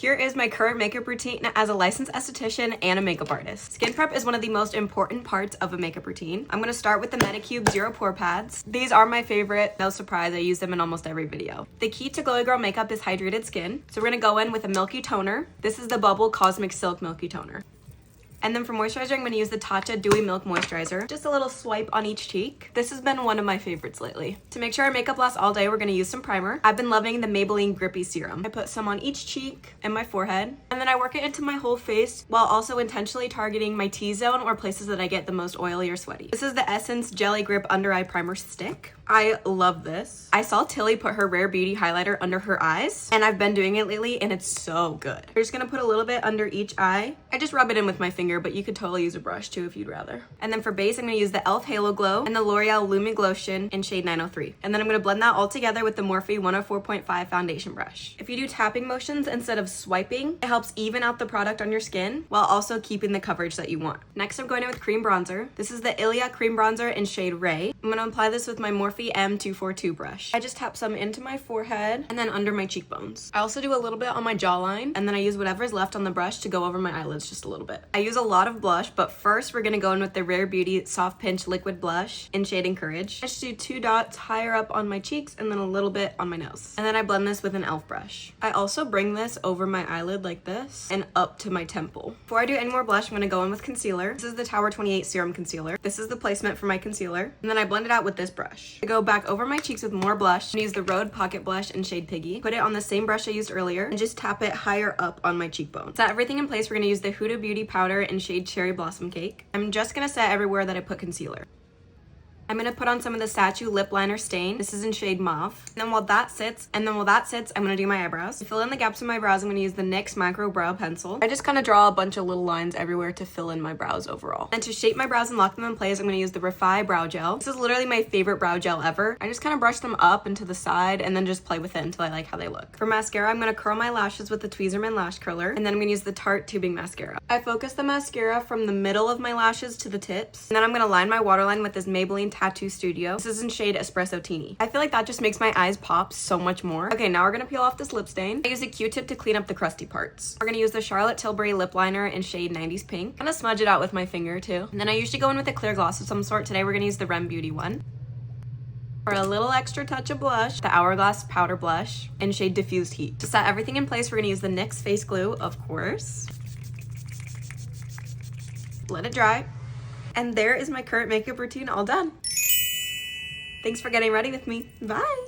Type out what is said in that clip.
Here is my current makeup routine as a licensed esthetician and a makeup artist. Skin prep is one of the most important parts of a makeup routine. I'm gonna start with the Medicube Zero Pore Pads. These are my favorite. No surprise, I use them in almost every video. The key to glowy girl makeup is hydrated skin. So we're gonna go in with a milky toner. This is the Bubble Cosmic Silk Milky Toner. And then for moisturizer, I'm going to use the Tatcha Dewy Milk Moisturizer. Just a little swipe on each cheek. This has been one of my favorites lately. To make sure our makeup lasts all day, we're going to use some primer. I've been loving the Maybelline Grippy Serum. I put some on each cheek and my forehead. And then I work it into my whole face while also intentionally targeting my T-zone or places that I get the most oily or sweaty. This is the Essence Jelly Grip Under Eye Primer Stick. I love this. I saw Tilly put her Rare Beauty highlighter under her eyes, and I've been doing it lately, and it's so good. We're just gonna put a little bit under each eye. I just rub it in with my finger, but you could totally use a brush too if you'd rather. And then for base, I'm gonna use the e.l.f. Halo Glow and the L'Oreal Lumi Glotion in shade 903. And then I'm gonna blend that all together with the Morphe 104.5 foundation brush. If you do tapping motions instead of swiping, it helps even out the product on your skin while also keeping the coverage that you want. Next, I'm going in with cream bronzer. This is the Ilia Cream Bronzer in shade Ray. I'm gonna apply this with my Morphe M242 brush. I just tap some into my forehead and then under my cheekbones. I also do a little bit on my jawline, and then I use whatever's left on the brush to go over my eyelids just a little bit. I use a lot of blush, but first we're gonna go in with the Rare Beauty Soft Pinch Liquid Blush in shade Encourage. I just do 2 dots higher up on my cheeks and then a little bit on my nose. And then I blend this with an e.l.f. brush. I also bring this over my eyelid like this and up to my temple. Before I do any more blush, I'm gonna go in with concealer. This is the Tower 28 Serum Concealer. This is the placement for my concealer. And then I blend it out with this brush. I go back over my cheeks with more blush and use the Rhode Pocket Blush in shade Piggy. Put it on the same brush I used earlier and just tap it higher up on my cheekbone. Set everything in place. We're gonna use the Huda Beauty powder in shade Cherry Blossom Cake. I'm just gonna set everywhere that I put concealer. I'm gonna put on some of the Statue Lip Liner Stain. This is in shade Mauve. And then while that sits, I'm gonna do my eyebrows. To fill in the gaps in my brows, I'm gonna use the NYX Macro Brow Pencil. I just kind of draw a bunch of little lines everywhere to fill in my brows overall. And to shape my brows and lock them in place, I'm gonna use the Refi Brow Gel. This is literally my favorite brow gel ever. I just kind of brush them up and to the side and then just play with it until I like how they look. For mascara, I'm gonna curl my lashes with the Tweezerman Lash Curler, and then I'm gonna use the Tarte Tubing Mascara. I focus the mascara from the middle of my lashes to the tips, and then I'm gonna line my waterline with this Maybelline Tattoo Studio. This is in shade Espresso Teeny. I feel like that just makes my eyes pop so much more. Okay, now we're gonna peel off this lip stain. I use a Q-tip to clean up the crusty parts. We're gonna use the Charlotte Tilbury Lip Liner in shade 90s Pink. I'm gonna smudge it out with my finger too. And then I usually go in with a clear gloss of some sort. Today we're gonna use the Rem Beauty one. For a little extra touch of blush, the Hourglass Powder Blush in shade Diffused Heat. To set everything in place, we're gonna use the NYX Face Glue, of course. Let it dry. And there is my current makeup routine all done. Thanks for getting ready with me. Bye.